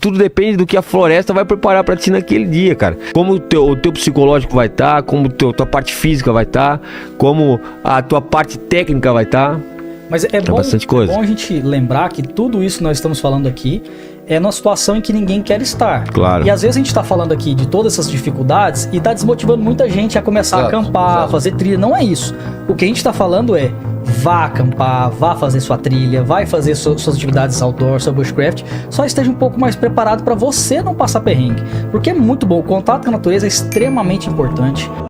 Tudo depende do que a floresta vai preparar pra ti naquele dia, cara. Como o teu psicológico vai estar, como tua parte física vai estar, como a tua parte técnica vai estar. Mas é bom, bastante coisa. É bom a gente lembrar que tudo isso que nós estamos falando aqui é numa situação em que ninguém quer estar. Claro. E às vezes a gente tá falando aqui de todas essas dificuldades e tá desmotivando muita gente a começar a acampar, a fazer trilha. Não é isso. O que a gente tá falando é: vá acampar, vá fazer sua trilha, vai fazer suas atividades outdoor, seu bushcraft, só esteja um pouco mais preparado para você não passar perrengue. Porque é muito bom, o contato com a natureza é extremamente importante.